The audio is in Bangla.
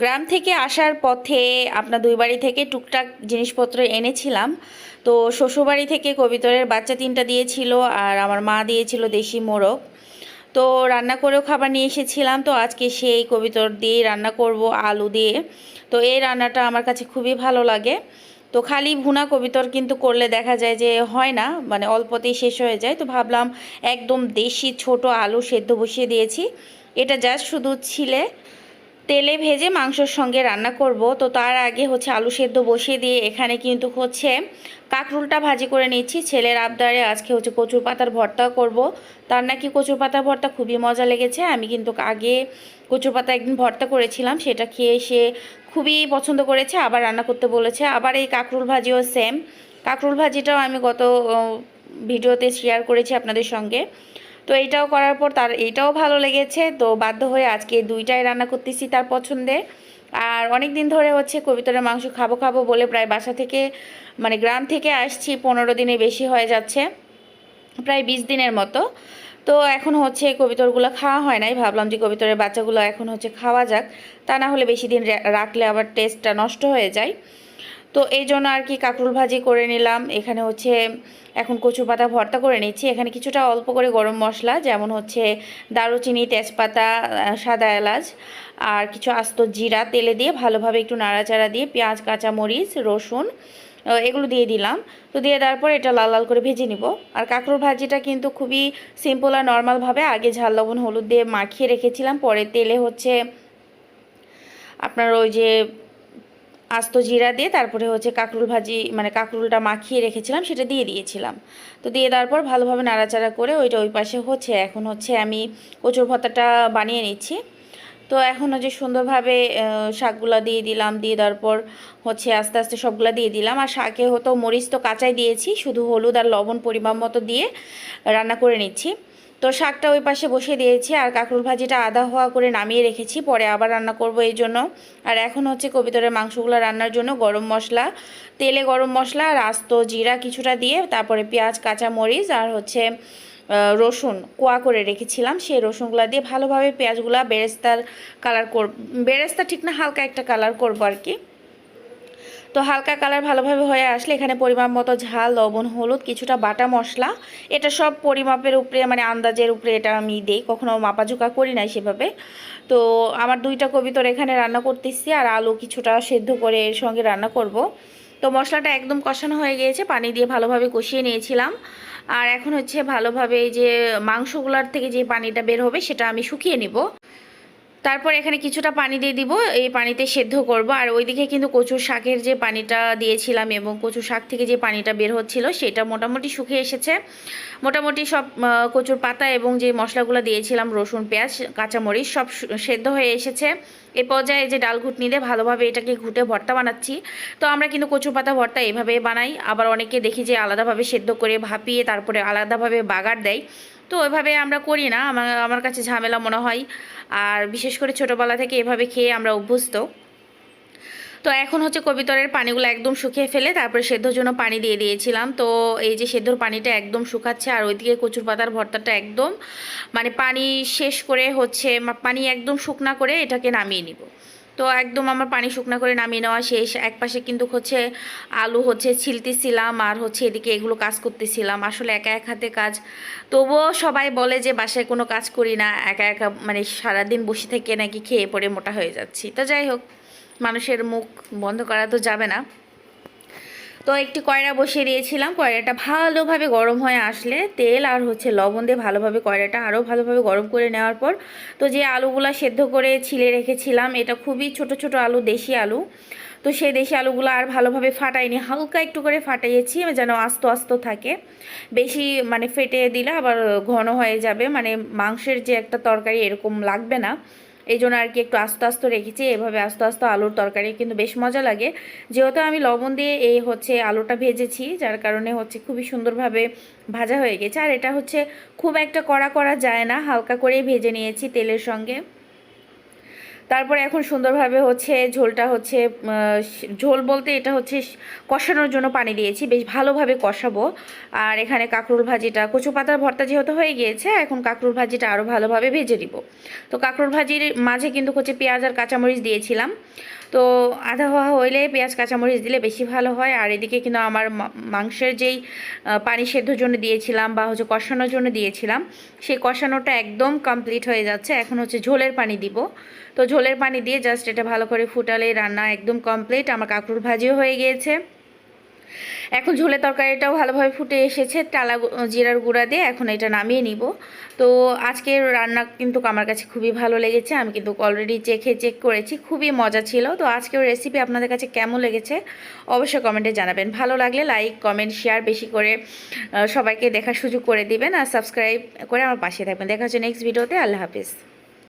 গ্রাম থেকে আসার পথে আপনার দুই বাড়ি থেকে টুকটাক জিনিসপত্র এনেছিলাম। তো শ্বশুরবাড়ি থেকে কবিতরের বাচ্চা তিনটা দিয়েছিল, আর আমার মা দিয়েছিল দেশি মোরগ। তো রান্না করেও খাবার নিয়ে এসেছিলাম। তো আজকে সেই কবিতর দিয়ে রান্না করব, আলু দিয়ে। তো এই রান্নাটা আমার কাছে খুবই ভালো লাগে। তো খালি ভুনা কবিতর কিন্তু করলে দেখা যায় যে হয় না, মানে অল্পতেই শেষ হয়ে যায়। তো ভাবলাম একদম দেশি ছোট আলু সেদ্ধ বসিয়ে দিয়েছি। এটা জাস্ট শুধু ছিলে তেলে ভেজে মাংসর সঙ্গে রান্না করব। তো তার আগে হচ্ছে আলু সেদ্ধ বসিয়ে দিয়ে এখানে কিন্তু হচ্ছে কাঁকরুলটা ভাজি করে নিচ্ছি। ছেলের আবদারে আজকে হচ্ছে কচুর পাতার ভর্তা করব। তার নাকি কচুর পাতার ভর্তা খুবই মজা লেগেছে। আমি কিন্তু আগে কচুর পাতা একদিন ভর্তা করেছিলাম, সেটা খেয়ে সে খুবই পছন্দ করেছে, আবার রান্না করতে বলেছে। আবার এই কাঁকরুল ভাজিও সেম। কাঁকরুল ভাজিটাও আমি গত ভিডিওতে শেয়ার করেছি আপনাদের সঙ্গে। তো এইটাও করার পর তার এইটাও ভালো লেগেছে, তো বাধ্য হয়ে আজকে দুইটাই রান্না করতেছি তার পছন্দের। আর অনেক দিন ধরে হচ্ছে কবিতরের মাংস খাবো খাবো বলে প্রায় বাসা থেকে, মানে গ্রাম থেকে আসছি 15 দিনে বেশি হয়ে যাচ্ছে, প্রায় 20 দিনের মতো। তো এখন হচ্ছে কবিতরগুলো খাওয়া হয় নাই, ভাবলাম যে কবিতরের বাচ্চাগুলো এখন হচ্ছে খাওয়া যাক, তা না হলে বেশি দিন রাখলে আবার টেস্টটা নষ্ট হয়ে যায়। তো এই জন্য আর কি কাঁকরুল ভাজি করে নিলাম। এখানে হচ্ছে এখন কচু পাতা ভর্তা করে নিচ্ছি। এখানে কিছুটা অল্প করে গরম মশলা, যেমন হচ্ছে দারুচিনি, তেজপাতা, সাদা এলাচ আর কিছু আস্ত জিরা তেলে দিয়ে ভালোভাবে একটু নাড়াচাড়া দিয়ে পেঁয়াজ, কাঁচামরিচ, রসুন এগুলো দিয়ে দিলাম। তো দিয়ে দেওয়ার পর এটা লাল লাল করে ভেজে নিব। আর কাঁকরোল ভাজিটা কিন্তু খুবই সিম্পল আর নর্মালভাবে আগে ঝাল লবণ হলুদ দিয়ে মাখিয়ে রেখেছিলাম, পরে তেলে হচ্ছে আপনার ওই যে আস্ত জিরা দিয়ে তারপরে হচ্ছে কাঁকরুল ভাজি, মানে কাঁকরুলটা মাখিয়ে রেখেছিলাম সেটা দিয়ে দিয়েছিলাম। তো দিয়ে দেওয়ার পর ভালোভাবে নাড়াচাড়া করে ওইটা ওই পাশে হচ্ছে, এখন হচ্ছে আমি কচুর ভর্তাটা বানিয়ে নিচ্ছি। তো এখন হচ্ছে সুন্দরভাবে শাকগুলো দিয়ে দিলাম, দিয়ে দেওয়ার পর হচ্ছে আস্তে আস্তে সবগুলো দিয়ে দিলাম। আর শাকে হতো মরিচ তো কাঁচাই দিয়েছি, শুধু হলুদ আর লবণ পরিমাণ মতো দিয়ে রান্না করে নিচ্ছি। তো শাকটা ওই পাশে বসিয়ে দিয়েছি, আর কাঁকরুল ভাজিটা আধা হওয়া করে নামিয়ে রেখেছি, পরে আবার রান্না করব এই জন্য। আর এখন হচ্ছে কবিতরের মাংসগুলো রান্নার জন্য গরম মশলা, তেলে গরম মশলা আর আস্ত জিরা কিছুটা দিয়ে তারপরে পেঁয়াজ, কাঁচা মরিচ আর হচ্ছে রসুন কোয়া করে রেখেছিলাম, সেই রসুনগুলো দিয়ে ভালোভাবে পেঁয়াজগুলো বেরেস্তার কালার করব, বেরেস্তা ঠিক না, হালকা একটা কালার করব আর কি। তো হালকা কালার ভালোভাবে হয়ে আসলে এখানে পরিমাপ মতো ঝাল, লবণ, হলুদ, কিছুটা বাটা মশলা, এটা সব পরিমাপের উপরে, মানে আন্দাজের উপরে এটা আমি দিই, কখনো মাপাঝোকা করি নাই সেভাবে। তো আমার দুইটা কবিতর এখানে রান্না করতেছি, আর আলু কিছুটা সেদ্ধ করে এর সঙ্গে রান্না করব। তো মশলাটা একদম কষানো হয়ে গিয়েছে, পানি দিয়ে ভালোভাবে কষিয়ে নিয়েছিলাম। আর এখন হচ্ছে ভালোভাবে এই যে মাংসগুলোর থেকে যে পানিটা বের হবে সেটা আমি শুকিয়ে নিব। তারপর এখানে কিছুটা পানি দিয়ে দিব, এই পানিতে সেদ্ধ করব। আর ওইদিকে কিন্তু কচুর শাকের যে পানিটা দিয়েছিলাম এবং কচুর শাক থেকে যে পানিটা বের হচ্ছিল সেটা মোটামুটি শুকিয়ে এসেছে। মোটামুটি সব কচুর পাতা এবং যে মশলাগুলো দিয়েছিলাম, রসুন, পেঁয়াজ, কাঁচামরিচ, সব সেদ্ধ হয়ে এসেছে। এ পর্যায়ে যে ডাল ঘুটনি দিয়ে ভালোভাবে এটাকে ঘুটে ভর্তা বানাচ্ছি। তো আমরা কিন্তু কচুর পাতা ভর্তা এভাবে বানাই, আবার অনেকে দেখি যে আলাদাভাবে সেদ্ধ করে ভাপিয়ে তারপরে আলাদাভাবে বাগার দেয়। তো ওইভাবে আমরা করি না, আমার আমার কাছে ঝামেলা মনে হয়। আর বিশেষ করে ছোটোবেলা থেকে এভাবে খেয়ে আমরা অভ্যস্ত। তো এখন হচ্ছে কবিতরের পানিগুলো একদম শুকিয়ে ফেলে তারপরে সেদ্ধর জন্য পানি দিয়ে দিয়েছিলাম। তো এই যে সেদ্ধর পানিটা একদম শুকাচ্ছে, আর ওইদিকে কচুর পাতার ভর্তাটা একদম, মানে পানি শেষ করে হচ্ছে পানি একদম শুকনা করে এটাকে নামিয়ে নিব। তো একদম আমার পানি শুকনা করে নামিয়ে নেওয়া শেষ। একপাশে কিন্তু হচ্ছে আলু হচ্ছে ছিলতেছিলাম, আর হচ্ছে এদিকে এগুলো কাজ করতেছিলাম। আসলে একা এক হাতে কাজ, তবুও সবাই বলে যে বাসায় কোনো কাজ করি না, একা একা মানে সারাদিন বসে থেকে নাকি খেয়ে পড়ে মোটা হয়ে যাচ্ছি। তো যাই হোক, মানুষের মুখ বন্ধ করা তো যাবে না। তো একটি কয়রা বসিয়ে দিয়েছিলাম, কয়রাটা ভালোভাবে গরম হয়ে আসলে তেল আর হচ্ছে লবণ দিয়ে ভালোভাবে কয়রাটা আরও ভালোভাবে গরম করে নেওয়ার পর, তো যে আলুগুলো সেদ্ধ করে ছিলে রেখেছিলাম, এটা খুবই ছোট ছোট আলু, দেশি আলু। তো সেই দেশি আলুগুলো আর ভালোভাবে ফাটাইনি, হালকা একটু করে ফাটাইয়েছি যেন আস্ত আস্ত থাকে। বেশি মানে ফেটে দিলে আবার ঘন হয়ে যাবে, মানে মাংসের যে একটা তরকারি এরকম লাগবে না। এই জন্য আর কি একটু আস্তে আস্তে রেখেছি। এভাবে আস্তে আস্তে আলুর তরকারি কিন্তু বেশ মজা লাগে, যেহেতু আমি লবণ দিয়ে এই হচ্ছে আলুটা ভেজেছি, যার কারণে হচ্ছে খুবই সুন্দরভাবে ভাজা হয়ে গেছে। আর এটা হচ্ছে খুব একটা কড়া করা যায় না, হালকা করেই ভেজে নিয়েছি তেলের সঙ্গে। তারপরে এখন সুন্দরভাবে হচ্ছে ঝোলটা হচ্ছে ঝোল বলতে এটা হচ্ছে কষানোর জন্য পানি দিয়েছি, বেশ ভালোভাবে কষাবো। আর এখানে কাঁকরোল ভাজিটা, কচু পাতার ভর্তা যেহেতু হয়ে গিয়েছে, এখন কাঁকরোল ভাজিটা আরও ভালোভাবে ভেজে দিব। তো কাঁকরোল ভাজির মাঝে কিন্তু হচ্ছে পেঁয়াজ আর কাঁচামরিচ দিয়েছিলাম। তো আধা হওয়া হইলে পেঁয়াজ কাঁচামরিচ দিলে বেশি ভালো হয়। আর এদিকে কিন্তু আমার মাংসের যেই পানি সেদ্ধর জন্য দিয়েছিলাম বা হচ্ছে কষানোর জন্য দিয়েছিলাম, সেই কষানোটা একদম কমপ্লিট হয়ে যাচ্ছে। এখন হচ্ছে ঝোলের পানি দিব। তো ঝোলের পানি দিয়ে জাস্ট এটা ভালো করে ফুটালেই রান্না একদম কমপ্লিট। আমার কাঁকরোল ভাজিও হয়ে গিয়েছে। এখন ঝোলের তরকারিটাও ভালোভাবে ফুটে এসেছে টালা জিরার গুঁড়া দিয়ে। এখন এটা নামিয়ে নিব। তো আজকের রান্না কিন্তু আমার কাছে খুবই ভালো লেগেছে। আমি কিন্তু অলরেডি চেক করেছি, খুবই মজা ছিল। তো আজকের রেসিপি আপনাদের কাছে কেমন লেগেছে অবশ্যই কমেন্টে জানাবেন। ভালো লাগলে লাইক কমেন্ট শেয়ার বেশি করে সবাইকে দেখার সুযোগ করে দিবেন, আর সাবস্ক্রাইব করে আমার পাশে থাকবেন। দেখা হচ্ছে নেক্সট ভিডিওতে। আল্লাহ হাফিজ।